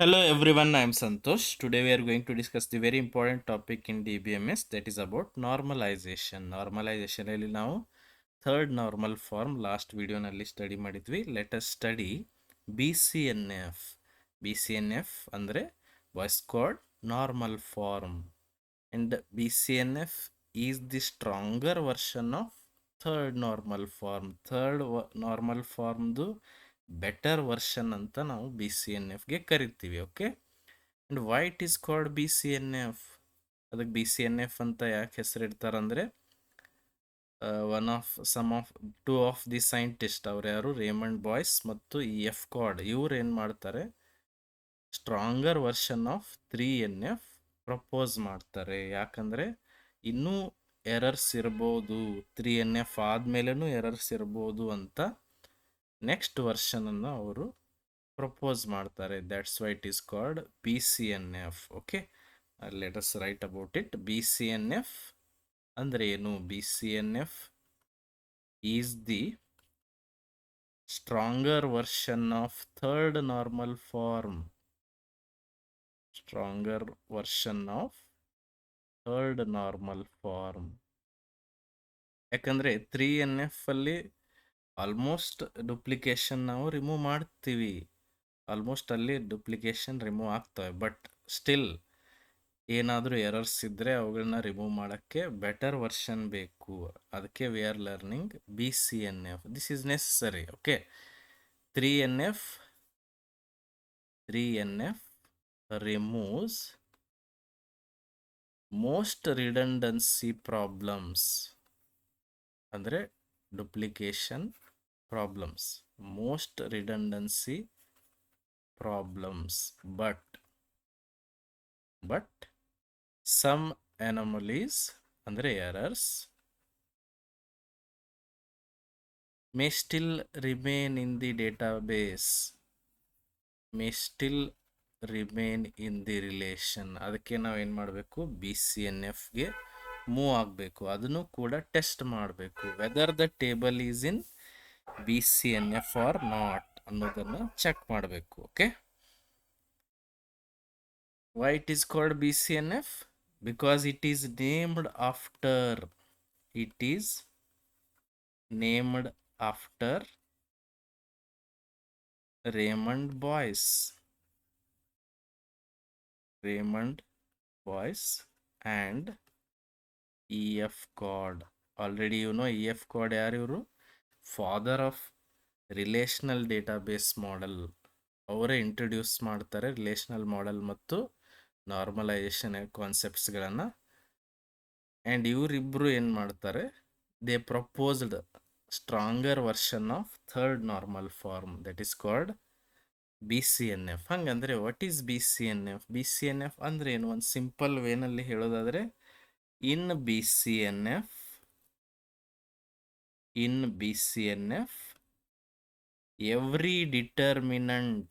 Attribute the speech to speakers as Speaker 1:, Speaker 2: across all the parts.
Speaker 1: Hello everyone, I am Santosh. Today we are going to discuss the very important topic in DBMS, that is about normalization. Normalization ಅಲ್ಲಿ ನಾವು third normal form last ವಿಡಿಯೋನಲ್ಲಿ study ಮಾಡಿದ್ವಿ. Let us study BCNF. BCNF ಅಂದರೆ Boyce Codd normal form, and BCNF is the stronger version of third normal form. Third normal ಫಾರ್ಮ್ದು better version ಅಂತ ನಾವು BCNFಗೆ ಕರಿತೀವಿ. Okay, and why it is called BCNF? ಅದಕ್ಕೆ BCNF ಅಂತ ಯಾಕೆ ಹೆಸರಿಡ್ತಾರಂದರೆ ಟೂ ಆಫ್ ದಿ ಸೈಂಟಿಸ್ಟ್, ಅವ್ರು ಯಾರು, ರೇಮಂಡ್ ಬಾಯ್ಸ್ ಮತ್ತು EF ಕಾರ್ಡ್, ಇವ್ರು ಏನು ಮಾಡ್ತಾರೆ, stronger version of 3NF propose ಮಾಡ್ತಾರೆ. ಯಾಕಂದರೆ ಇನ್ನೂ ಎರರ್ಸ್ ಇರ್ಬೋದು, 3NF ಆದಮೇಲೂ ಎರರ್ಸ್ ಇರ್ಬೋದು ಅಂತ ನೆಕ್ಸ್ಟ್ ವರ್ಷನನ್ನು ಅವರು ಪ್ರಪೋಸ್ ಮಾಡ್ತಾರೆ. That's why it is called BCNF. Okay, let us write about it. BCNF ಅಂದರೆ ಏನು? BCNF is the stronger version of third normal form. Stronger version of third normal form. ಯಾಕಂದರೆ 3NF ಅಲ್ಲಿ almost duplication ನಾವು remove ಮಾಡ್ತೀವಿ. Almost ಅಲ್ಲಿ duplication remove ಆಗ್ತವೆ, but still ಏನಾದರೂ errors ಇದ್ದರೆ ಅವುಗಳನ್ನ ರಿಮೂವ್ ಮಾಡೋಕ್ಕೆ ಬೆಟರ್ ವರ್ಷನ್ ಬೇಕು. ಅದಕ್ಕೆ we are learning BCNF. This is necessary. Okay, 3NF removes most redundancy problems. ಅಂದರೆ duplication problems, most redundancy problems, but some anomalies ಅಂದರೆ errors may still remain in the database, may still remain in the relation. ಅದಕ್ಕೆ ನಾವು ಏನು ಮಾಡಬೇಕು, BCNFಗೆ move ಆಗಬೇಕು. ಅದನ್ನು ಕೂಡ test ಮಾಡಬೇಕು, whether the table is in BCNF or not ಅನ್ನೋದನ್ನು ಚೆಕ್ ಮಾಡಬೇಕು. Okay, why it is called BCNF? Because it is named after Raymond Boyce and EF Codd. Already you know EF Codd ಯಾರು? ಇವರು father of relational database model. ಅವರೇ introduce ಮಾಡ್ತಾರೆ relational model ಮತ್ತು normalization ಕಾನ್ಸೆಪ್ಟ್ಸ್ಗಳನ್ನು. And ಇವರಿಬ್ಬರು ಏನು ಮಾಡ್ತಾರೆ, they proposed stronger version of third normal form, that is called BCNF. ಹಂಗಂದರೆ ವಾಟ್ ಈಸ್ BCNF? BCNF ಅಂದರೆ ಏನು? ಒಂದು ಸಿಂಪಲ್ ವೇನಲ್ಲಿ ಹೇಳೋದಾದರೆ, in BCNF every determinant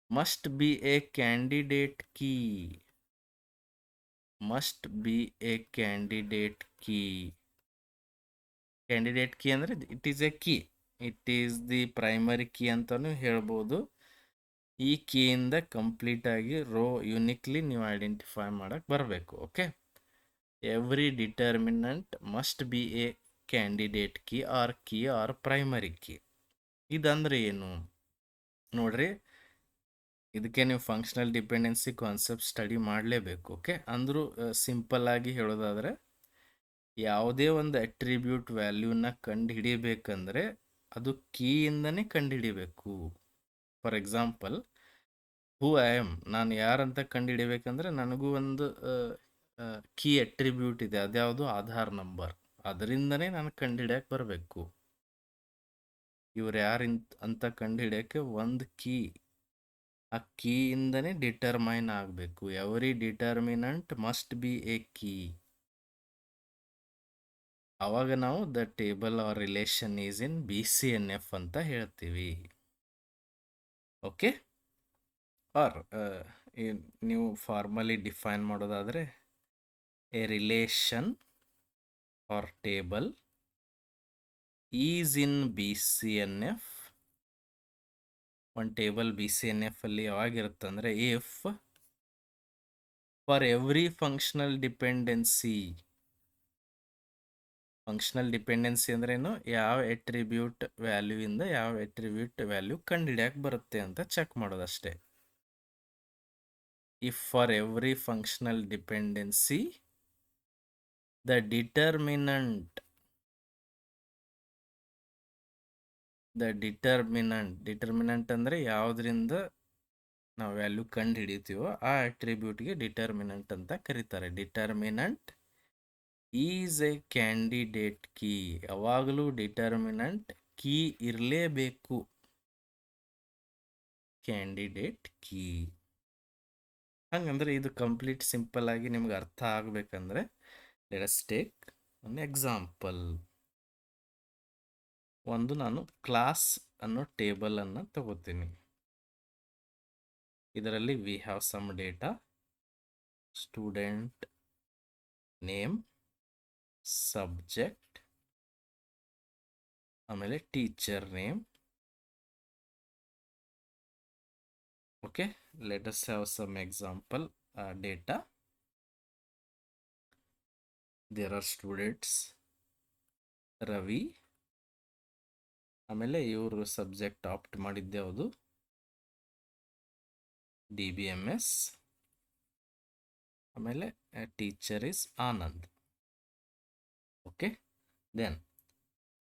Speaker 1: must be a candidate key. Candidate key ಅಂದರೆ it is a key, it is the primary key ಅಂತಲೂ ಹೇಳ್ಬೋದು. ಈ ಕೀಯಿಂದ ಕಂಪ್ಲೀಟಾಗಿ ರೋ ಯುನಿಕ್ಲಿ ನೀವು ಐಡೆಂಟಿಫೈ ಮಾಡೋಕ್ಕೆ ಬರಬೇಕು. Okay, every determinant must be a candidate key or primary key. ಇದಂದರೆ ಏನು ನೋಡ್ರಿ, ಇದಕ್ಕೆ ನೀವು ಫಂಕ್ಷನಲ್ ಡಿಪೆಂಡೆನ್ಸಿ ಕಾನ್ಸೆಪ್ಟ್ ಸ್ಟಡಿ ಮಾಡಲೇಬೇಕು. ಓಕೆ, ಅಂದರೂ ಸಿಂಪಲ್ ಆಗಿ ಹೇಳೋದಾದರೆ, ಯಾವುದೇ ಒಂದು ಅಟ್ರಿಬ್ಯೂಟ್ ವ್ಯಾಲ್ಯೂನ ಕಂಡು ಹಿಡಿಬೇಕಂದ್ರೆ ಅದು ಕೀಯಿಂದನೇ ಕಂಡು ಹಿಡಿಬೇಕು. For example, who I am, ನಾನು ಯಾರಂತ ಕಂಡು ಹಿಡಿಬೇಕಂದ್ರೆ ನನಗೂ ಒಂದು ಕೀ ಅಟ್ರಿಬ್ಯೂಟ್ ಇದೆ, ಅದ್ಯಾವುದು ಆಧಾರ್ ನಂಬರ್, ಅದರಿಂದನೇ ನಾನು ಕಂಡು ಹಿಡಿಯಕ್ಕೆ ಬರಬೇಕು. ಇವ್ರು ಅಂತ ಕಂಡು ಹಿಡಿಯೋಕ್ಕೆ ಒಂದು ಕೀ, ಆ ಕೀಯಿಂದನೇ ಡಿಟರ್ಮೈನ್ ಆಗಬೇಕು. Every determinant must be a key. ಆವಾಗ ನಾವು the table or relation is in BCNF ಅಂತ ಹೇಳ್ತೀವಿ. ಓಕೆ, ಆರ್ ನೀವು ಫಾರ್ಮಲಿ ಡಿಫೈನ್ ಮಾಡೋದಾದರೆ, a relation or table is in BCNF. ಒಂದು ಟೇಬಲ್ BCNF ಅಲ್ಲಿ ಯಾವಾಗಿರುತ್ತೆ ಅಂದರೆ if for every functional dependency. Functional dependency ಅಂದ್ರೇನು, ಯಾವ ಎಟ್ರಿಬ್ಯೂಟ್ ವ್ಯಾಲ್ಯೂ ಇಂದ ಯಾವ ಎಟ್ರಿಬ್ಯೂಟ್ ವ್ಯಾಲ್ಯೂ ಕಂಡುಹಿಡಿಯಕ್ಕೆ ಬರುತ್ತೆ ಅಂತ ಚೆಕ್ ಮಾಡೋದಷ್ಟೇ. If for every functional dependency the determinant ಅಂದರೆ ಯಾವುದರಿಂದ ನಾವು ವ್ಯಾಲ್ಯೂ ಕಂಡು ಹಿಡಿತೀವೋ ಆ ಅಟ್ರಿಬ್ಯೂಟ್ಗೆ ಡಿಟರ್ಮಿನಂಟ್ ಅಂತ ಕರೀತಾರೆ. Determinant is a candidate key. ಯಾವಾಗಲೂ ಡಿಟರ್ಮಿನಂಟ್ ಕೀ ಇರಲೇಬೇಕು. ಕ್ಯಾಂಡಿಡೇಟ್ ಕೀ ಹಂಗಂದ್ರೆ ಇದು ಕಂಪ್ಲೀಟ್ ಸಿಂಪಲ್ ಆಗಿ ನಿಮ್ಗೆ ಅರ್ಥ ಆಗ್ಬೇಕಂದ್ರೆ let us take one example. ಒಂದು ನಾನು ಕ್ಲಾಸ್ ಅನ್ನೋ ಟೇಬಲ್ ಅನ್ನು ತಗೋತೀನಿ. ಇದರಲ್ಲಿ we have some data, student name, subject, ಆಮೇಲೆ teacher name. Okay, let us have some example data. There are students Ravi. ಆಮೇಲೆ ಇವರು ಸಬ್ಜೆಕ್ಟ್ ಆಪ್ಟ್ ಮಾಡಿದ್ದೆ ಯಾವುದು, DBMS. ಆಮೇಲೆ teacher is Anand. Okay, then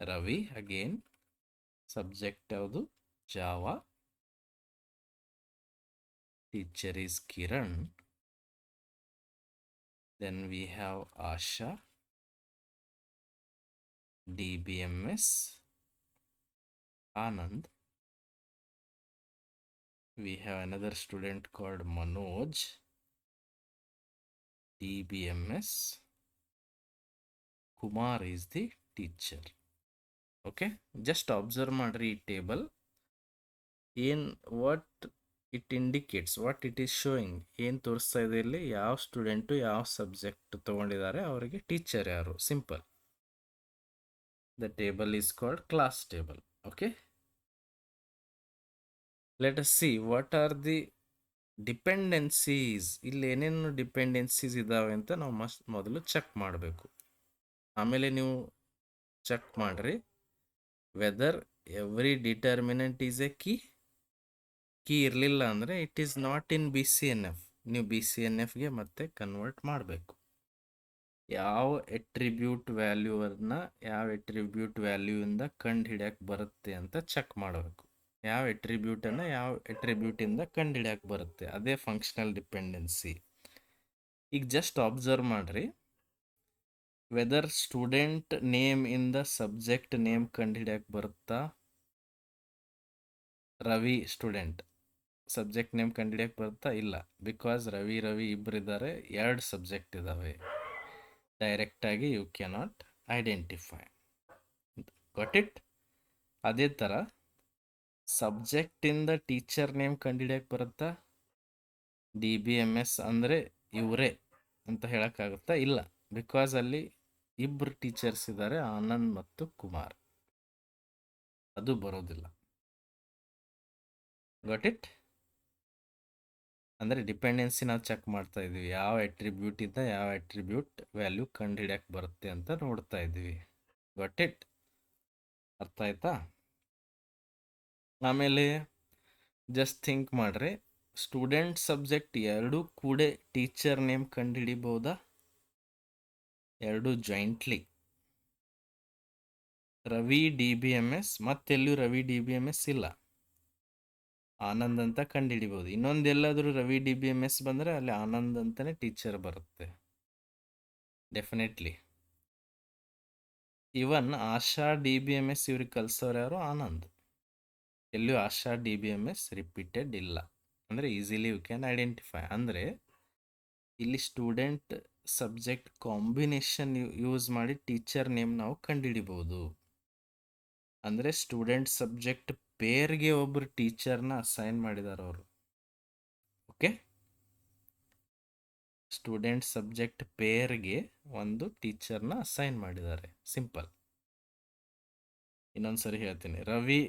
Speaker 1: Ravi again, subject ಯಾವುದು Java, teacher is Kiran. Then we have Asha, DBMS, Anand. We have another student called Manoj, DBMS. Kumar is the teacher. Okay, just observe madri table. In what it indicates, what it is showing, ಏನು ತೋರಿಸ್ತಾ ಇದೆ ಇಲ್ಲಿ, ಯಾವ student ಯಾವ subject ತಗೊಂಡಿದ್ದಾರೆ ಅವರಿಗೆ teacher ಯಾರು. Simple. The table is called class table. Okay, let us see what are the dependencies. ಇಲ್ಲಿ ಏನೇನು ಡಿಪೆಂಡೆನ್ಸೀಸ್ ಇದಾವೆ ಅಂತ ನಾವು ಮೊದಲು ಚೆಕ್ ಮಾಡಬೇಕು. ಆಮೇಲೆ ನೀವು ಚೆಕ್ ಮಾಡ್ರಿ whether every determinant is a key. Key ಇರಲಿಲ್ಲ ಅಂದರೆ it is not in BCNF. ನೀವು BCNFಗೆ ಮತ್ತೆ ಕನ್ವರ್ಟ್ ಮಾಡಬೇಕು. ಯಾವ ಎಟ್ರಿಬ್ಯೂಟ್ ವ್ಯಾಲ್ಯೂವನ್ನ ಯಾವ ಎಟ್ರಿಬ್ಯೂಟ್ ವ್ಯಾಲ್ಯೂಯಿಂದ ಕಂಡು ಹಿಡಿಯಕ್ಕೆ ಬರುತ್ತೆ ಅಂತ ಚೆಕ್ ಮಾಡಬೇಕು. ಯಾವ ಎಟ್ರಿಬ್ಯೂಟನ್ನು ಯಾವ ಎಟ್ರಿಬ್ಯೂಟಿಂದ ಕಂಡು ಹಿಡಿಯಕ್ಕೆ ಬರುತ್ತೆ, ಅದೇ ಫಂಕ್ಷನಲ್ ಡಿಪೆಂಡೆನ್ಸಿ. ಈಗ ಜಸ್ಟ್ ಅಬ್ಸರ್ವ್ ಮಾಡ್ರಿ ವೆದರ್ ಸ್ಟೂಡೆಂಟ್ ನೇಮ್ ಇಂದ ಸಬ್ಜೆಕ್ಟ್ ನೇಮ್ ಕಂಡು ಹಿಡಿಯಕ್ಕೆ ಬರುತ್ತಾ. ರವಿ ಸ್ಟೂಡೆಂಟ್, ಸಬ್ಜೆಕ್ಟ್ ನೇಮ್ ಕಂಡು ಹಿಡಿಯಕ್ಕೆ ಬರುತ್ತಾ, ಇಲ್ಲ. ಬಿಕಾಸ್ ರವಿ ಇಬ್ಬರಿದ್ದಾರೆ, 2 ಸಬ್ಜೆಕ್ಟ್ ಇದ್ದಾವೆ. ಡೈರೆಕ್ಟಾಗಿ you cannot identify. Got it? ಅದೇ ಥರ ಸಬ್ಜೆಕ್ಟಿಂದ ಟೀಚರ್ ನೇಮ್ ಕಂಡುಹಿಡಿಯಕ್ಕೆ ಬರುತ್ತಾ. DBMS ಅಂದರೆ ಇವರೇ ಅಂತ ಹೇಳೋಕ್ಕಾಗುತ್ತಾ, ಇಲ್ಲ. ಬಿಕಾಸ್ ಅಲ್ಲಿ ಇಬ್ಬರು ಟೀಚರ್ಸ್ ಇದ್ದಾರೆ, ಆನಂದ್ ಮತ್ತು ಕುಮಾರ್. ಅದು ಬರೋದಿಲ್ಲ. Got it? ಅಂದರೆ ಡಿಪೆಂಡೆನ್ಸಿ ನಾವು ಚೆಕ್ ಮಾಡ್ತಾ ಇದ್ದೀವಿ, ಯಾವ ಎಟ್ರಿಬ್ಯೂಟ್ ಇಂದ ಯಾವ ಎಟ್ರಿಬ್ಯೂಟ್ ವ್ಯಾಲ್ಯೂ ಕಂಡು ಹಿಡಿಯಕ್ಕೆ ಬರುತ್ತೆ ಅಂತ ನೋಡ್ತಾ ಇದ್ದೀವಿ. Got it? ಅರ್ಥ ಆಯ್ತಾ? ಆಮೇಲೆ ಜಸ್ಟ್ ಥಿಂಕ್ ಮಾಡ್ರಿ, ಸ್ಟೂಡೆಂಟ್ ಸಬ್ಜೆಕ್ಟ್ ಎರಡೂ ಕೂಡ ಟೀಚರ್ ನೇಮ್ ಕಂಡು ಹಿಡಿಬಹುದಾ? ಎರಡು ಜಾಯಿಂಟ್ಲಿ. ರವಿ DBMS ಮತ್ತೆಲ್ಲೂ ರವಿ DBMS ಇಲ್ಲ, ಆನಂದ್ ಅಂತ ಕಂಡು ಹಿಡಿಬಹುದು. ಇನ್ನೊಂದೆಲ್ಲಾದರೂ ರವಿ DBMS ಬಂದರೆ ಅಲ್ಲಿ ಆನಂದ್ ಅಂತಾನೆ ಟೀಚರ್ ಬರುತ್ತೆ ಡೆಫಿನೆಟ್ಲಿ. ಇವನ್ ಆಶಾ DBMS ಇವ್ರಿಗೆ ಕಲ್ಸೋರು ಯಾರು? ಆನಂದ್. ಎಲ್ಲೂ ಆಶಾ DBMS ರಿಪೀಟೆಡ್ ಇಲ್ಲ. ಅಂದರೆ ಈಸಿಲಿ ಯು ಕ್ಯಾನ್ ಐಡೆಂಟಿಫೈ. ಅಂದರೆ ಇಲ್ಲಿ ಸ್ಟೂಡೆಂಟ್ ಸಬ್ಜೆಕ್ಟ್ ಕಾಂಬಿನೇಷನ್ ಯೂಸ್ ಮಾಡಿ ಟೀಚರ್ ನೇಮ್ ನಾವು ಕಂಡುಹಿಡಿಬಹುದು. ಅಂದರೆ ಸ್ಟೂಡೆಂಟ್ ಸಬ್ಜೆಕ್ಟ್ ಪೇರ್ಗೆ ಒಬ್ಬರು ಟೀಚರ್ನ ಅಸೈನ್ ಮಾಡಿದ್ದಾರೆ ಅವರು. ಓಕೆ, ಸ್ಟೂಡೆಂಟ್ ಸಬ್ಜೆಕ್ಟ್ ಪೇರ್ಗೆ ಒಂದು ಟೀಚರ್ನ ಅಸೈನ್ ಮಾಡಿದ್ದಾರೆ. ಸಿಂಪಲ್. ಇನ್ನೊಂದ್ಸರಿ ಹೇಳ್ತೀನಿ. ರವಿ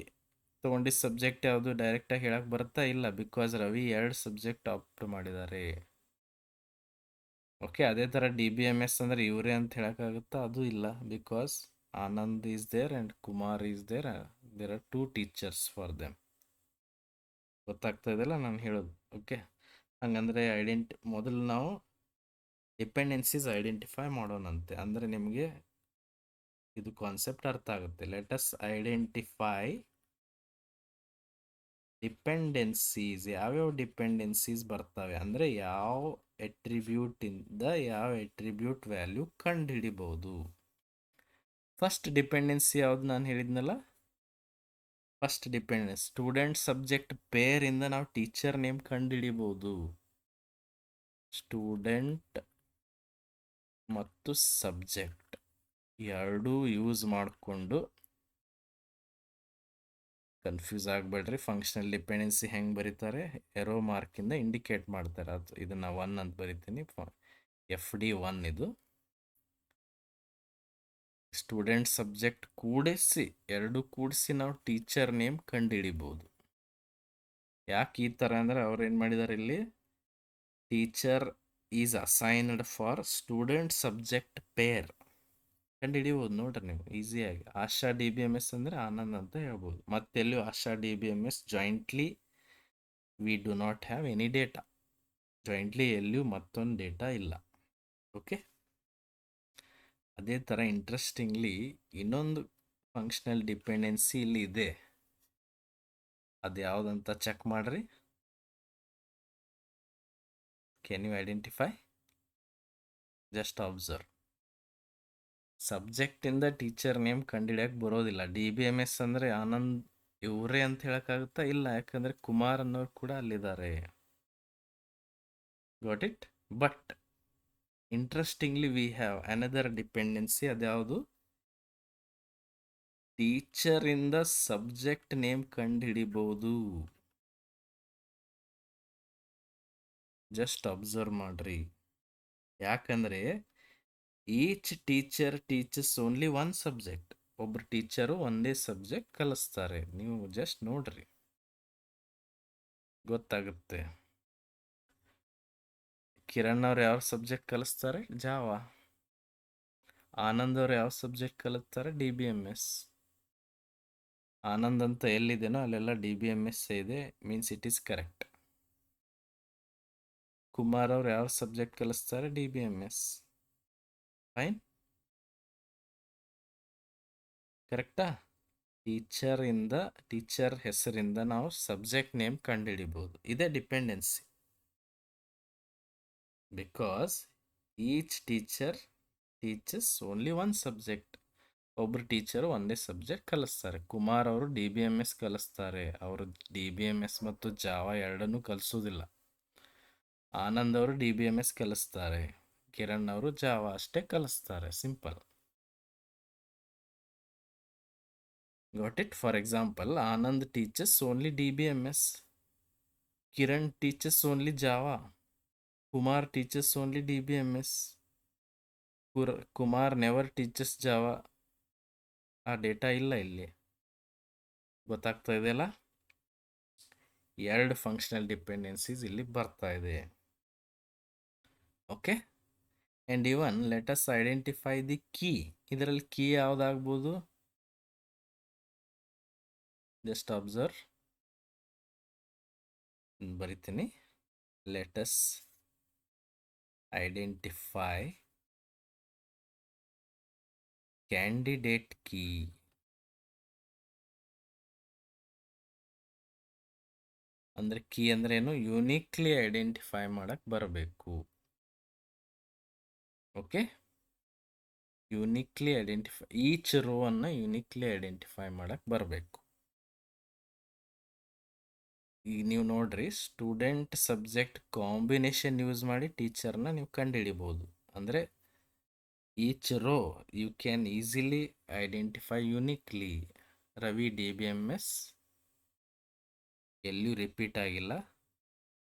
Speaker 1: ತೊಗೊಂಡಿದ್ದ ಸಬ್ಜೆಕ್ಟ್ ಯಾವುದು ಡೈರೆಕ್ಟಾಗಿ ಹೇಳಕ್ಕೆ ಬರುತ್ತಾ? ಇಲ್ಲ, ಬಿಕಾಸ್ ರವಿ 2 ಸಬ್ಜೆಕ್ಟ್ ಆಪ್ಟ್ ಮಾಡಿದ್ದಾರೆ. ಓಕೆ, ಅದೇ ಥರ DBMS ಅಂದರೆ ಇವರೇ ಅಂತ ಹೇಳೋಕ್ಕಾಗುತ್ತಾ? ಅದು ಇಲ್ಲ, because Anand is there and Kumar is there. There are 2 teachers for them. ಗೊತ್ತಾಗ್ತಾ ಇದೆಯಲ್ಲ ನಾನು ಹೇಳೋದು? ಓಕೆ, ಹಂಗಂದರೆ ಮೊದಲು ನಾವು ಡಿಪೆಂಡೆನ್ಸೀಸ್ ಐಡೆಂಟಿಫೈ ಮಾಡೋಣಂತೆ, ಅಂದರೆ ನಿಮಗೆ ಇದು ಕಾನ್ಸೆಪ್ಟ್ ಅರ್ಥ ಆಗುತ್ತೆ. Let us identify dependencies. ಯಾವ್ಯಾವ ಡಿಪೆಂಡೆನ್ಸೀಸ್ ಬರ್ತವೆ ಅಂದರೆ ಯಾವ ಎಟ್ರಿಬ್ಯೂಟಿಂದ ಯಾವ ಎಟ್ರಿಬ್ಯೂಟ್ ವ್ಯಾಲ್ಯೂ ಕಂಡು ಹಿಡಿಬಹುದು. ಫಸ್ಟ್ ಡಿಪೆಂಡೆನ್ಸಿ ಯಾವ್ದು ನಾನು ಹೇಳಿದ್ನಲ್ಲ? ಫಸ್ಟ್ ಡಿಪೆಂಡೆನ್ಸ್ ಸ್ಟೂಡೆಂಟ್ ಸಬ್ಜೆಕ್ಟ್ ಪೇರಿಂದ ನಾವು ಟೀಚರ್ ನೇಮ್ ಕಂಡು ಹಿಡಿಬಹುದು. ಸ್ಟೂಡೆಂಟ್ ಮತ್ತು ಸಬ್ಜೆಕ್ಟ್ ಎರಡೂ ಯೂಸ್ ಮಾಡಿಕೊಂಡು, ಕನ್ಫ್ಯೂಸ್ ಆಗಬೇಡ್ರಿ, ಫಂಕ್ಷನಲ್ ಡಿಪೆಂಡೆನ್ಸಿ ಹೆಂಗೆ ಬರೀತಾರೆ, ಎರೋ ಮಾರ್ಕಿಂದ ಇಂಡಿಕೇಟ್ ಮಾಡ್ತಾರೆ. ಅದು ಇದನ್ನು 1 ಅಂತ ಬರಿತೀನಿ, FD1 ಇದು. ಸ್ಟೂಡೆಂಟ್ ಸಬ್ಜೆಕ್ಟ್ ಎರಡು ಕೂಡಿಸಿ ನಾವು ಟೀಚರ್ ನೇಮ್ ಕಂಡು ಹಿಡಿಬೋದು. ಯಾಕೆ ಈ ಥರ ಅಂದರೆ ಅವ್ರು ಏನು ಮಾಡಿದ್ದಾರೆ ಇಲ್ಲಿ, teacher is assigned for student subject pair ಕಂಡು ಹಿಡಿಬೋದು. ನೋಡ್ರಿ ನೀವು ಈಸಿಯಾಗಿ. ಆಶಾ DBMS ಅಂದರೆ ಆನಂದ್ ಅಂತ ಹೇಳ್ಬೋದು. ಮತ್ತೆಲ್ಲೂ ಆಶಾ DBMS jointly we do not have any data. Jointly ಎಲ್ಲಿಯೂ ಮತ್ತೊಂದು ಡೇಟಾ ಇಲ್ಲ. ಓಕೆ, ಅದೇ ಥರ ಇಂಟ್ರೆಸ್ಟಿಂಗ್ಲಿ ಇನ್ನೊಂದು ಫಂಕ್ಷನಲ್ ಡಿಪೆಂಡೆನ್ಸಿ ಇಲ್ಲಿ ಇದೆ. ಅದು ಯಾವುದಂತ ಚೆಕ್ ಮಾಡ್ರಿ. Can you identify? Just observe. ಸಬ್ಜೆಕ್ಟಿಂದ ಟೀಚರ್ ನೇಮ್ ಕಂಡುಹಿಡಿಯಕ್ಕೆ ಬರೋದಿಲ್ಲ. DBMS ಅಂದರೆ ಆನಂದ್ ಇವರೇ ಅಂತ ಹೇಳೋಕ್ಕಾಗುತ್ತಾ? ಇಲ್ಲ, ಯಾಕಂದರೆ ಕುಮಾರ್ ಅನ್ನೋರು ಕೂಡ ಅಲ್ಲಿದ್ದಾರೆ. Got it? But interestingly we have another dependency. ಅದ್ಯಾವುದು? ಟೀಚರಿಂದ ಸಬ್ಜೆಕ್ಟ್ ನೇಮ್ ಕಂಡು ಹಿಡಿಬಹುದು. ಜಸ್ಟ್ ಅಬ್ಸರ್ವ್ ಮಾಡ್ರಿ. ಯಾಕಂದರೆ each teacher teaches only 1 subject. ಒಬ್ಬರು ಟೀಚರು ಒಂದೇ ಸಬ್ಜೆಕ್ಟ್ ಕಲಿಸ್ತಾರೆ. ನೀವು ಜಸ್ಟ್ ನೋಡ್ರಿ, ಗೊತ್ತಾಗುತ್ತೆ. ಕಿರಣ್ ಅವ್ರು ಯಾವ ಸಬ್ಜೆಕ್ಟ್ ಕಲಿಸ್ತಾರೆ? ಜಾವಾ. ಆನಂದ್ ಅವ್ರು ಯಾವ ಸಬ್ಜೆಕ್ಟ್ ಕಲಿಸ್ತಾರೆ? DBMS. ಆನಂದ್ ಅಂತ ಎಲ್ಲಿದೆನೋ ಅಲ್ಲೆಲ್ಲ DBMS ಇದೆ, means it is correct. Kumar ಅವ್ರು ಯಾವ ಸಬ್ಜೆಕ್ಟ್ ಕಲಿಸ್ತಾರೆ? DBMS. ಫೈನ್, ಕರೆಕ್ಟಾ? ಟೀಚರ್ ಹೆಸರಿಂದ ನಾವು ಸಬ್ಜೆಕ್ಟ್ ನೇಮ್ ಕಂಡುಹಿಡಿಬೋದು. ಇದೇ dependency. Because each teacher teaches only 1 subject. ಒಬ್ಬರು ಟೀಚರು ಒಂದೇ ಸಬ್ಜೆಕ್ಟ್ ಕಲಿಸ್ತಾರೆ. ಕುಮಾರ್ ಅವರು DBMS ಕಲಿಸ್ತಾರೆ. ಅವರು DBMS ಮತ್ತು ಜಾವಾ ಎರಡನ್ನೂ ಕಲಿಸೋದಿಲ್ಲ. ಆನಂದ್ ಅವರು DBMS ಕಲಿಸ್ತಾರೆ. ಕಿರಣ್ ಅವರು ಜಾವಾ ಅಷ್ಟೇ ಕಲಿಸ್ತಾರೆ. Simple. Got it? For example, Anand teaches only DBMS. Kiran teaches only Java. Kumar teaches only DBMS. Kumar never teaches Java. ಆ ಡೇಟಾ ಇಲ್ಲ ಇಲ್ಲಿ. ಗೊತ್ತಾಗ್ತಾ ಇದೆಯಲ್ಲ? 2 ಫಂಕ್ಷನಲ್ ಡಿಪೆಂಡೆನ್ಸೀಸ್ ಇಲ್ಲಿ ಬರ್ತಾ ಇದೆ. Okay, and even let us identify the key. ಇದರಲ್ಲಿ ಕೀ ಯಾವುದಾಗ್ಬೋದು? Just observe. ಬರಿತೀನಿ. Let us identify candidate key. ಅಂದರೆ ಕೀ ಅಂದ್ರೆ ಏನು? ಯುನಿಕ್ಲಿ ಐಡೆಂಟಿಫೈ ಮಾಡಕ್ಕೆ ಬರಬೇಕು. Okay, uniquely identify, each row ಅನ್ನು ಯುನಿಕ್ಲಿ ಐಡೆಂಟಿಫೈ ಮಾಡಕ್ಕೆ ಬರಬೇಕು. ಈಗ ನೀವು ನೋಡ್ರಿ, ಸ್ಟೂಡೆಂಟ್ ಸಬ್ಜೆಕ್ಟ್ ಕಾಂಬಿನೇಷನ್ ಯೂಸ್ ಮಾಡಿ ಟೀಚರ್ನ ನೀವು ಕಂಡುಹಿಡಿಬೋದು. ಅಂದರೆ each row you can easily identify uniquely. Ravi DBMS ಎಲ್ಲಿಯೂ ರಿಪೀಟ್ ಆಗಿಲ್ಲ.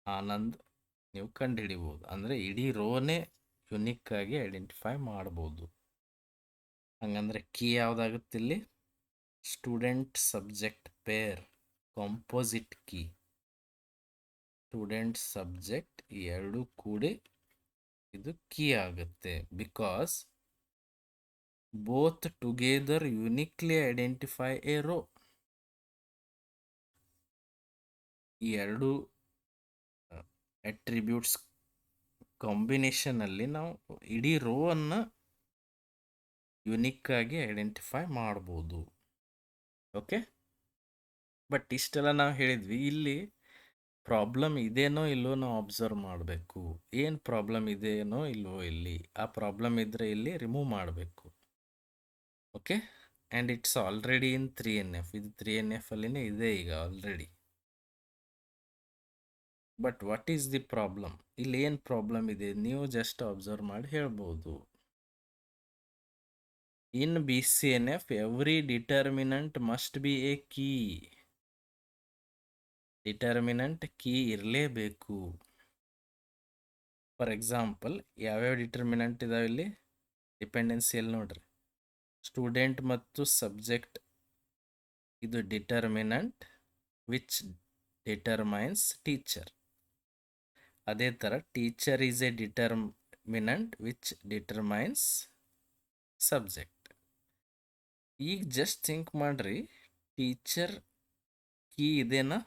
Speaker 1: ಆನಂದ್ ನೀವು ಕಂಡುಹಿಡಿಬೋದು. ಅಂದರೆ ಇಡೀ ರೋನೇ ಯುನಿಕ್ ಆಗಿ ಐಡೆಂಟಿಫೈ ಮಾಡ್ಬೋದು. ಹಂಗಂದ್ರೆ ಕೀ ಯಾವುದಾಗುತ್ತೆ ಇಲ್ಲಿ? Student subject pair composite key. Student subject ಎರಡು ಕೂಡಿ ಇದು ಕೀ ಆಗುತ್ತೆ. Because both together uniquely identify a row. ಈ ಎರಡು ಅಟ್ರಿಬ್ಯೂಟ್ಸ್ ಕಾಂಬಿನೇಷನಲ್ಲಿ ನಾವು ಇಡೀ ರೋ ಅನ್ನು ಯುನಿಕ್ ಆಗಿ ಐಡೆಂಟಿಫೈ ಮಾಡ್ಬೋದು. ಓಕೆ, ಬಟ್ ಇಷ್ಟೆಲ್ಲ ನಾವು ಹೇಳಿದ್ವಿ. ಇಲ್ಲಿ ಪ್ರಾಬ್ಲಮ್ ಇದೇನೋ ಇಲ್ಲೋ ನಾವು ಅಬ್ಸರ್ವ್ ಮಾಡಬೇಕು. ಏನು ಪ್ರಾಬ್ಲಮ್ ಇದೇನೋ ಇಲ್ವೋ ಇಲ್ಲಿ, ಆ ಪ್ರಾಬ್ಲಮ್ ಇದ್ರೆ ಇಲ್ಲಿ ರಿಮೂವ್ ಮಾಡಬೇಕು. Okay, and it's already in 3NF. ಇದು 3NF ಅಲ್ಲಿನೇ ಇದೆ ಈಗ already. But what is the problem? ಇಲ್ಲಿ ಏನು ಪ್ರಾಬ್ಲಮ್ ಇದೆ ನೀವು ಜಸ್ಟ್ ಅಬ್ಸರ್ವ್ ಮಾಡಿ ಹೇಳ್ಬೋದು. ಇನ್ BCNF every determinant must be a key. Determinant key ಇರಲೇಬೇಕು. ಫಾರ್ ಎಕ್ಸಾಂಪಲ್ ಯಾವ್ಯಾವ ಡಿಟರ್ಮಿನೆಂಟ್ ಇದಾವೆ ಇಲ್ಲಿ? ಡಿಪೆಂಡೆನ್ಸಿಯಲ್ಲಿ ನೋಡ್ರಿ, ಸ್ಟೂಡೆಂಟ್ ಮತ್ತು ಸಬ್ಜೆಕ್ಟ್ ಇದು ಡಿಟರ್ಮಿನೆಂಟ್ ವಿಚ್ ಡಿಟರ್ಮೈನ್ಸ್ ಟೀಚರ್. ಅದೇ ಥರ teacher is a determinant which determines subject. ಈಗ ಜಸ್ಟ್ ಥಿಂಕ್ ಮಾಡ್ರಿ, ಟೀಚರ್ ಕೀ ಇದೇನಾ?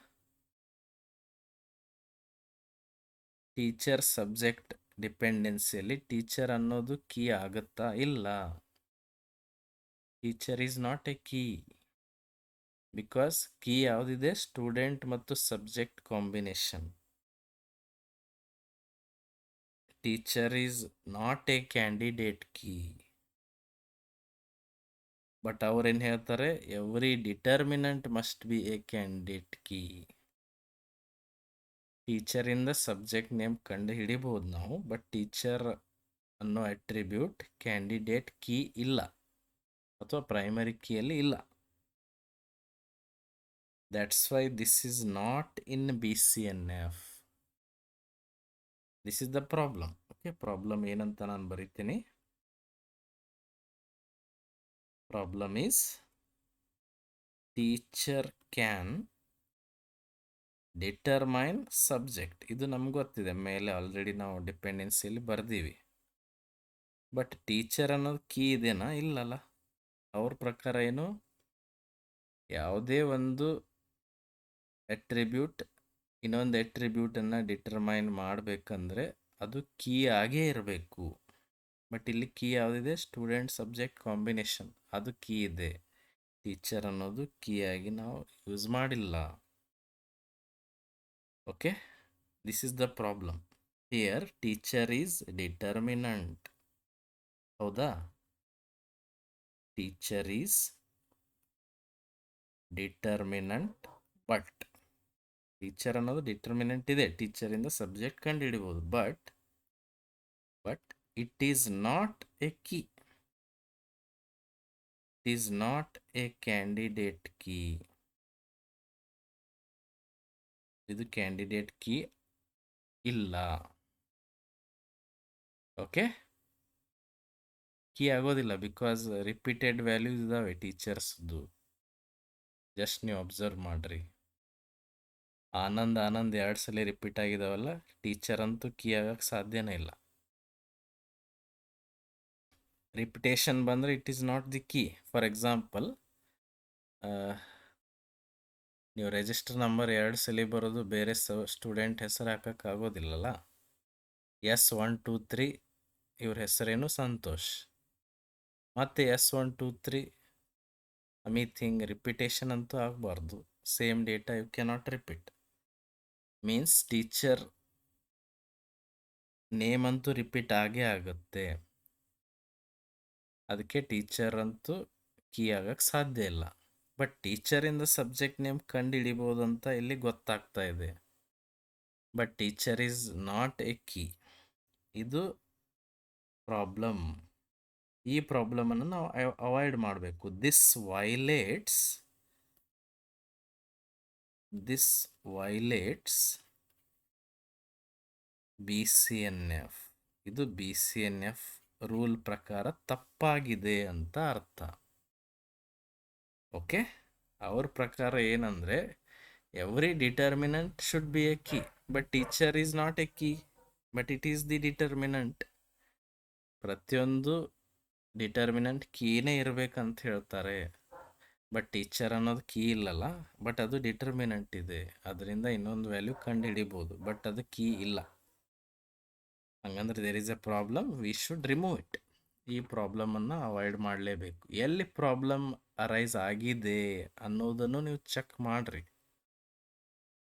Speaker 1: ಟೀಚರ್ ಸಬ್ಜೆಕ್ಟ್ ಡಿಪೆಂಡೆನ್ಸಿಯಲ್ಲಿ ಟೀಚರ್ ಅನ್ನೋದು ಕೀ ಆಗುತ್ತಾ? ಇಲ್ಲ. Teacher is not a key. Because key ಯಾವುದಿದೆ? ಸ್ಟೂಡೆಂಟ್ ಮತ್ತು subject combination. Teacher is not a candidate key. But ಅವ್ರೇನು ಹೇಳ್ತಾರೆ? Every determinant must be a candidate key. ಟೀಚರಿಂದ ಸಬ್ಜೆಕ್ಟ್ ನೇಮ್ ಕಂಡು ಹಿಡಿಬೋದು ನಾವು, ಬಟ್ ಟೀಚರ್ ಅನ್ನೋ ಅಟ್ರಿಬ್ಯೂಟ್ ಕ್ಯಾಂಡಿಡೇಟ್ ಕೀ ಇಲ್ಲ, ಅಥವಾ ಪ್ರೈಮರಿ ಕೀಯಲ್ಲಿ ಇಲ್ಲ. That's why this is not in BCNF. This is the problem. Okay, problem ಏನಂತ ನಾನು ಬರಿತೀನಿ. Problem is teacher can determine subject. ಇದು ನಮ್ಗೆ ಗೊತ್ತಿದೆ, ಮೇಲೆ ಆಲ್ರೆಡಿ ನಾವು ಡಿಪೆಂಡೆನ್ಸಿಯಲ್ಲಿ ಬರ್ದೀವಿ. ಬಟ್ ಟೀಚರ್ ಅನ್ನೋದು ಕೀ ಇದೆನಾ? ಇಲ್ಲಲ್ಲ. ಅವ್ರ ಪ್ರಕಾರ ಏನು, ಯಾವುದೇ ಒಂದು ಅಟ್ರಿಬ್ಯೂಟ್ ಇನ್ನೊಂದು ಅಟ್ರಿಬ್ಯೂಟನ್ನು ಡಿಟರ್ಮೈನ್ ಮಾಡಬೇಕಂದ್ರೆ ಅದು ಕೀ ಆಗೇ ಇರಬೇಕು. ಬಟ್ ಇಲ್ಲಿ ಕೀ ಯಾವುದಿದೆ? ಸ್ಟೂಡೆಂಟ್ ಸಬ್ಜೆಕ್ಟ್ ಕಾಂಬಿನೇಷನ್, ಅದು ಕೀ ಇದೆ. ಟೀಚರ್ ಅನ್ನೋದು ಕೀ ಆಗಿ ನಾವು ಯೂಸ್ ಮಾಡಿಲ್ಲ. Okay, this is the problem. Here teacher is determinant. ಹೌದಾ? Teacher is determinant, but teacher ಅನ್ನೋದು ಡಿಟರ್ಮಿನೆಂಟ್ ಇದೆ, ಟೀಚರಿಂದ ಸಬ್ಜೆಕ್ಟ್ ಕಂಡು ಹಿಡಿಬೋದು. But it is not a key. It is not a candidate key. ಇದು ಕ್ಯಾಂಡಿಡೇಟ್ ಕೀ ಇಲ್ಲ. Okay, key ಆಗೋದಿಲ್ಲ because repeated values ಇದಾವೆ ಟೀಚರ್ಸ್ದು. ಜಸ್ಟ್ ನೀವು ಅಬ್ಸರ್ವ್ ಮಾಡ್ರಿ. ಆನಂದ್ 2 ಸಲ ರಿಪೀಟ್ ಆಗಿದಾವಲ್ಲ, ಟೀಚರ್ ಅಂತೂ ಕೀ ಆಗಕ್ಕೆ ಸಾಧ್ಯನೇ ಇಲ್ಲ. ರಿಪಿಟೇಷನ್ ಬಂದರೆ it is not the key. For example, ನೀವು ರಿಜಿಸ್ಟರ್ ನಂಬರ್ 2 ಸಲ ಬರೋದು, ಬೇರೆ ಸ್ಟೂಡೆಂಟ್ ಹೆಸರು ಹಾಕಕ್ಕೆ ಆಗೋದಿಲ್ಲಲ್ಲ. S123 ಇವ್ರ ಹೆಸರೇನು? ಸಂತೋಷ್. ಮತ್ತು S123 ಅಮಿತ್. ಹಿಂಗೆ ರಿಪಿಟೇಷನ್ ಅಂತೂ ಆಗಬಾರ್ದು. Same data you cannot repeat. Means teacher name ಅಂತೂ ರಿಪೀಟ್ ಆಗೇ ಆಗುತ್ತೆ. ಅದಕ್ಕೆ ಟೀಚರ್ ಅಂತೂ ಕೀ ಆಗಕ್ಕೆ ಸಾಧ್ಯ ಇಲ್ಲ. ಬಟ್ ಟೀಚರಿಂದ ಸಬ್ಜೆಕ್ಟ್ ನೇಮ್ ಕಂಡು ಹಿಡಿಬೋದು ಅಂತ ಇಲ್ಲಿ ಗೊತ್ತಾಗ್ತಾ ಇದೆ. But teacher is not a key. ಇದು ಪ್ರಾಬ್ಲಮ್. ಈ ಪ್ರಾಬ್ಲಮನ್ನು ನಾವು ಅವಾಯ್ಡ್ ಮಾಡಬೇಕು. This violates BCNF. ಇದು BCNF ರೂಲ್ ಪ್ರಕಾರ ತಪ್ಪಾಗಿದೆ ಅಂತ ಅರ್ಥ. ಓಕೆ, ಅವ್ರ ಪ್ರಕಾರ ಏನಂದರೆ every determinant should B a key, but teacher is not a key, but it is the determinant. ಪ್ರತಿಯೊಂದು ಡಿಟರ್ಮಿನೆಂಟ್ ಕೀನೇ ಇರಬೇಕಂತ ಹೇಳ್ತಾರೆ, ಬಟ್ ಟೀಚರ್ ಅನ್ನೋದು ಕೀ ಇಲ್ಲಲ್ಲ, ಬಟ್ ಅದು ಡಿಟರ್ಮಿನೆಂಟ್ ಇದೆ, ಅದರಿಂದ ಇನ್ನೊಂದು ವ್ಯಾಲ್ಯೂ ಕಂಡು ಹಿಡಿಬೋದು, ಬಟ್ ಅದು ಕೀ ಇಲ್ಲ. ಹಂಗಂದ್ರೆ there is a problem, we should remove it. ಈ ಪ್ರಾಬ್ಲಮನ್ನು ಅವಾಯ್ಡ್ ಮಾಡಲೇಬೇಕು. ಎಲ್ಲಿ ಪ್ರಾಬ್ಲಮ್ ಅರೈಸ್ ಆಗಿದೆ ಅನ್ನೋದನ್ನು ನೀವು ಚೆಕ್ ಮಾಡಿರಿ.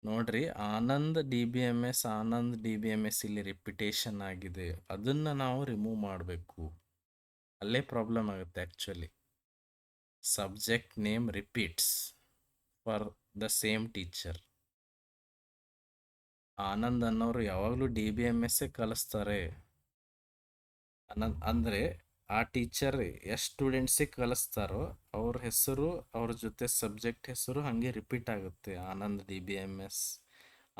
Speaker 1: ನೋಡ್ರಿ, ಆನಂದ್ DBMS ಆನಂದ್ DBMS ಇಲ್ಲಿ ರಿಪಿಟೇಷನ್ ಆಗಿದೆ, ಅದನ್ನು ನಾವು ರಿಮೂವ್ ಮಾಡಬೇಕು. ಅಲ್ಲೇ ಪ್ರಾಬ್ಲಮ್ ಆಗುತ್ತೆ actually. Subject name repeats for the same teacher. Anand ಅನ್ನೋರು ಯಾವಾಗಲೂ DBMS ಕಲಿಸ್ತಾರೆ. ಅಂದರೆ ಆ ಟೀಚರ್ ಎಷ್ಟು ಸ್ಟೂಡೆಂಟ್ಸಿಗೆ ಕಲಿಸ್ತಾರೋ ಅವ್ರ ಹೆಸರು, ಅವ್ರ ಜೊತೆ ಸಬ್ಜೆಕ್ಟ್ ಹೆಸರು ಹಾಗೆ ರಿಪೀಟ್ ಆಗುತ್ತೆ. Anand DBMS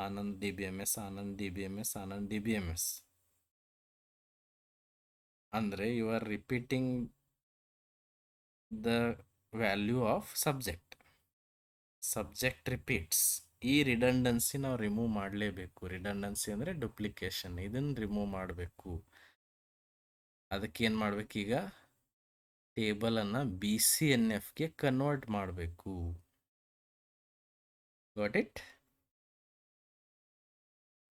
Speaker 1: Anand DBMS Anand DBMS Anand DBMS. ಅಂದರೆ you are repeating the value of subject repeats. ಈ ರಿಡಂಡೆನ್ಸಿ ನಾವು ರಿಮೂವ್ ಮಾಡಲೇಬೇಕು. ರಿಡಂಡೆನ್ಸಿ ಅಂದರೆ ಡುಪ್ಲಿಕೇಶನ್, ಇದನ್ನು ರಿಮೂವ್ ಮಾಡಬೇಕು. ಅದಕ್ಕೇನು ಮಾಡಬೇಕೀಗ, ಟೇಬಲನ್ನು BCNFಗೆ ಕನ್ವರ್ಟ್ ಮಾಡಬೇಕು. Got it?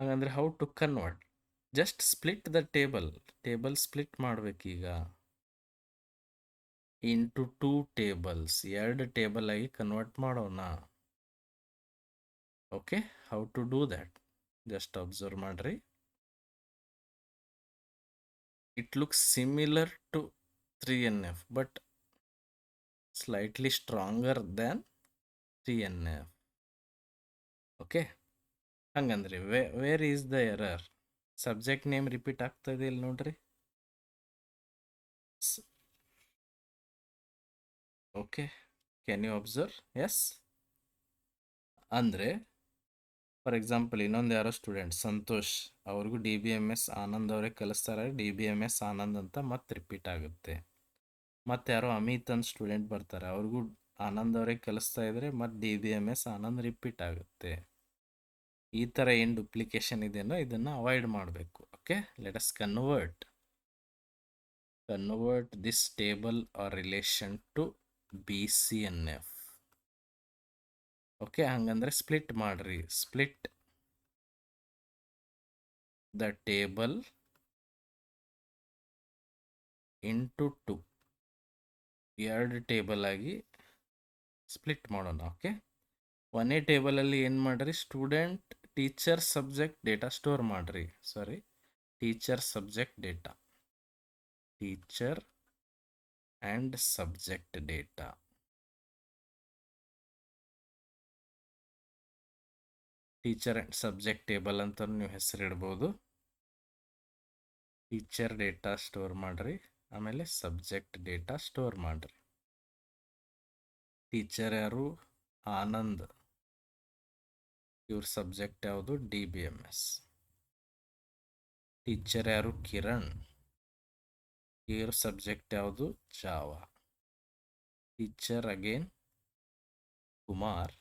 Speaker 1: ಹಾಗಂದ್ರೆ how to convert? Just split the table split ಮಾಡಬೇಕೀಗ ಇಂಟು 2 ಟೇಬಲ್ಸ್, 2 ಟೇಬಲ್ ಆಗಿ ಕನ್ವರ್ಟ್ ಮಾಡೋಣ. Okay, how to do that? Just observe ಮಾಡ್ರಿ. It looks similar to 3NF, but slightly stronger than 3NF. Okay, ಹಂಗಂದ್ರೆ where is the error? Subject name repeat ಆಗ್ತದೆ ಇಲ್ಲಿ ನೋಡ್ರಿ. Okay, can you observe? Yes. ಅಂದರೆ for example ಇನ್ನೊಂದು ಯಾರೋ student Santosh, ಅವ್ರಿಗೂ DBMS Anand ಅವರೇ ಕಲಿಸ್ತಾರೆ, DBMS ಆನಂದ್ ಅಂತ ಮತ್ತೆ ರಿಪೀಟ್ ಆಗುತ್ತೆ. ಮತ್ತು ಯಾರೋ ಅಮಿತ್ ಅಂತ ಸ್ಟೂಡೆಂಟ್ ಬರ್ತಾರೆ, ಅವ್ರಿಗೂ ಆನಂದ್ ಅವರೇ ಕಲಿಸ್ತಾ ಇದ್ರೆ ಮತ್ತು DBMS ಆನಂದ್ ರಿಪೀಟ್ ಆಗುತ್ತೆ. ಈ ಥರ ಏನು ಡುಪ್ಲಿಕೇಶನ್ ಇದೆಯೋ ಇದನ್ನು ಅವಾಯ್ಡ್ ಮಾಡಬೇಕು. Okay, let us convert this table or relation to BCNF. Okay, ಹಂಗಂದ್ರೆ ಸ್ಪ್ಲಿಟ್ ಮಾಡ್ರಿ. Split the table into 2, 2 table ಆಗಿ ಸ್ಪ್ಲಿಟ್ ಮಾಡೋಣ. ಓಕೆ, ಒಂದೇ ಟೇಬಲಲ್ಲಿ ಏನು ಮಾಡಿರಿ, student, teacher, subject data store ಮಾಡಿರಿ. Teacher subject data, teacher and subject data. Teacher and subject table ಅಂತ ನೀವು ಹೆಸರಿಡ್ಬೋದು. ಟೀಚರ್ ಡೇಟಾ ಸ್ಟೋರ್ ಮಾಡಿರಿ, ಆಮೇಲೆ ಸಬ್ಜೆಕ್ಟ್ ಡೇಟಾ ಸ್ಟೋರ್ ಮಾಡಿರಿ. ಟೀಚರ್ ಯಾರು? ಆನಂದ್. ಇವ್ರ ಸಬ್ಜೆಕ್ಟ್ ಯಾವುದು? DBMS. ಟೀಚರ್ ಯಾರು? ಕಿರಣ್. ಇವ್ರ ಸಬ್ಜೆಕ್ಟ್ ಯಾವುದು? ಜಾವಾ. Teacher again Kumar.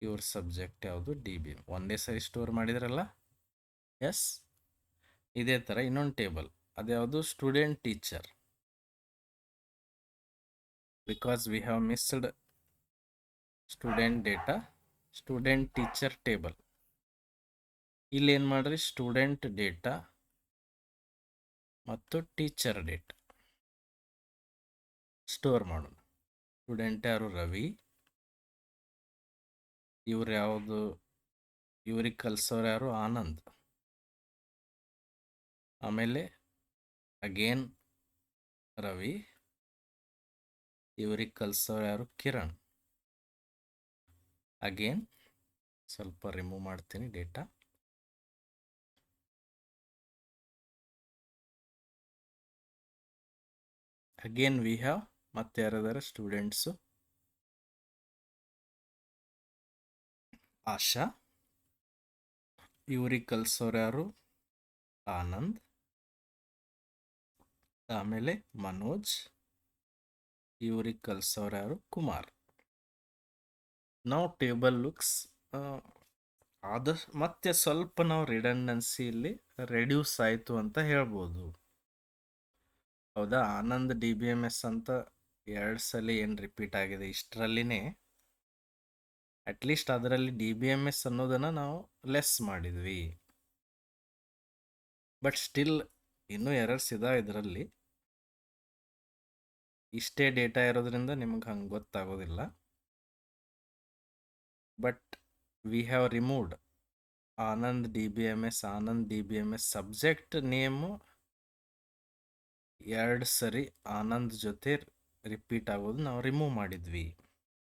Speaker 1: ಇವ್ರ ಸಬ್ಜೆಕ್ಟ್ ಯಾವುದು? DBM. ಒಂದೇ ಸರಿ ಸ್ಟೋರ್ ಮಾಡಿದ್ರಲ್ಲ? ಎಸ್. ಇದೇ ಥರ ಇನ್ನೊಂದು ಟೇಬಲ್, ಅದ್ಯಾವುದು? Student teacher. Because we have missed student data, student teacher table. ಇಲ್ಲಿ ಏನು ಮಾಡ್ರಿ, ಸ್ಟೂಡೆಂಟ್ ಡೇಟಾ ಮತ್ತು ಟೀಚರ್ ಡೇಟಾ ಸ್ಟೋರ್ ಮಾಡೋಣ. ಸ್ಟೂಡೆಂಟ್ ಯಾರು? ರವಿ. ಇವ್ರು ಯಾವುದು? ಇವ್ರಿಗೆ ಕಲಿಸೋರು ಯಾರು? ಆನಂದ್. ಆಮೇಲೆ ಅಗೇನ್ ರವಿ. ಇವ್ರಿಗೆ ಕಲಿಸೋರು ಯಾರು? ಕಿರಣ್. ಅಗೇನ್ ಸ್ವಲ್ಪ ರಿಮೂವ್ ಮಾಡ್ತೀನಿ ಡೇಟಾ. ಅಗೇನ್ ವಿ ಹ್ಯಾವ್ ಮತ್ತೆ ಯಾರಿದ್ದಾರೆ? ಸ್ಟೂಡೆಂಟ್ಸು. ಆಶಾ. ಇವ್ರಿಗೆ ಕಲಿಸೋರು ಯಾರು? ಆನಂದ್. ಆಮೇಲೆ ಮನೋಜ್. ಇವ್ರಿಗೆ ಕಲ್ಸೋರು ಯಾರು? ಕುಮಾರ್. ನಾವು ಟೇಬಲ್ ಲುಕ್ಸ್ ಆದಷ್ಟು ಮತ್ತೆ ಸ್ವಲ್ಪ ನಾವು ರಿಡಂಡೆನ್ಸಿ ಇಲ್ಲಿ ರೆಡ್ಯೂಸ್ ಆಯಿತು ಅಂತ ಹೇಳ್ಬೋದು. ಹೌದಾ? ಆನಂದ್ DBMS ಅಂತ 2 ಸಲ ಏನು ರಿಪೀಟ್ ಆಗಿದೆ ಇಷ್ಟರಲ್ಲಿನೇ, ಅಟ್ಲೀಸ್ಟ್ ಅದರಲ್ಲಿ DBMS ಅನ್ನೋದನ್ನು ನಾವು ಲೆಸ್ ಮಾಡಿದ್ವಿ. ಬಟ್ ಸ್ಟಿಲ್ ಇನ್ನೂ ಎರರ್ಸ್ ಇದಾವೆ ಇದರಲ್ಲಿ. ಇಷ್ಟೇ ಡೇಟಾ ಇರೋದ್ರಿಂದ ನಿಮ್ಗೆ ಹಂಗೆ ಗೊತ್ತಾಗೋದಿಲ್ಲ. But we have removed Anand DBMS subject name 2 ಸರಿ ಆನಂದ್ ಜೊತೆ ರಿಪೀಟ್ ಆಗೋದು ನಾವು ರಿಮೂವ್ ಮಾಡಿದ್ವಿ.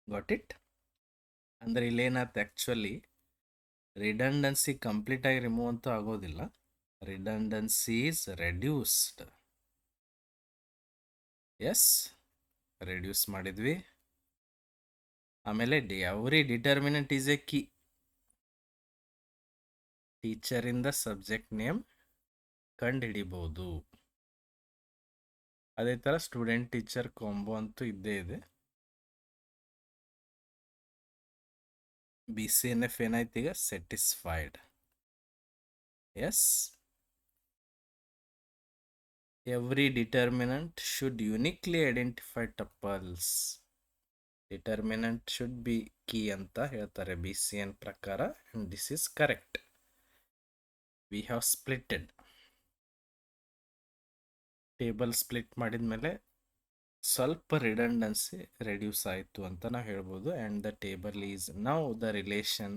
Speaker 1: Got it? ಅಂದರೆ ಇಲ್ಲೇನಾಯ್ತು, ಆ್ಯಕ್ಚುಲಿ ರಿಡಂಡೆನ್ಸಿ ಕಂಪ್ಲೀಟಾಗಿ ರಿಮೂವ್ ಅಂತೂ ಆಗೋದಿಲ್ಲ. Redundancy is reduced. Yes, reduce ಮಾಡಿದ್ವಿ. ಆಮೇಲೆ every determinant is a key. ಟೀಚರಿಂದ ಸಬ್ಜೆಕ್ಟ್ ನೇಮ್ ಕಂಡು ಹಿಡಿಬೋದು. ಅದೇ ಥರ ಸ್ಟೂಡೆಂಟ್ ಟೀಚರ್ ಕಾಂಬೋ ಅಂತೂ ಇದ್ದೇ ಇದೆ. BCNF ಏನಾಯ್ತು ಈಗ? Satisfied. Yes, every determinant should uniquely identify tuples. Determinant should be key ಅಂತ ಹೇಳ್ತಾರೆ BCN ಪ್ರಕಾರ. And this is correct. We have splitted. Table split ಮಾಡಿದ ಮೇಲೆ ಸ್ವಲ್ಪ ರಿಡಂಡೆನ್ಸಿ ರೆಡ್ಯೂಸ್ ಆಯಿತು ಅಂತ ನಾವು ಹೇಳ್ಬೋದು. And the table is now the relation,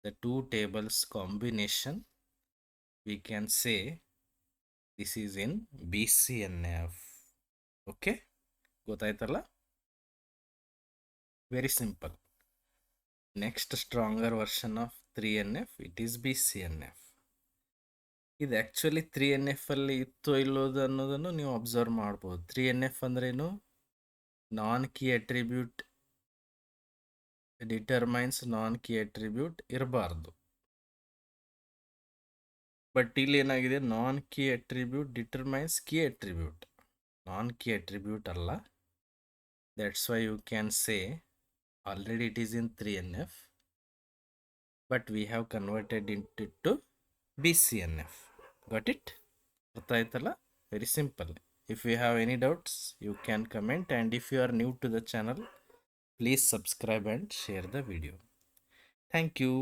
Speaker 1: the two tables combination we can say this is in BCNF. Okay, ಗೊತ್ತಾಯ್ತಲ್ಲ? Very simple. Next stronger version of 3NF, it is BCNF. ಇದು actually 3NF ಅಲ್ಲಿ ಇತ್ತು ಇಲ್ಲೋದು ಅನ್ನೋದನ್ನು ನೀವು observe ಮಾಡ್ಬೋದು. 3NF ಅಂದ್ರೇನು? Non key attribute determines non key attribute ಇರಬಾರ್ದು. But ಇಲ್ಲಿ ಏನಾಗಿದೆ? Non key attribute determines key attribute, non key attribute ಅಲ್ಲ. That's why you can say already it is in 3NF, but we have converted it to BCNF. Got it? ಗೊತ್ತಾಯ್ತಲ್ಲ? Very simple. If you have any doubts, you can comment, and if you are new to the channel, please subscribe and share the video. Thank you.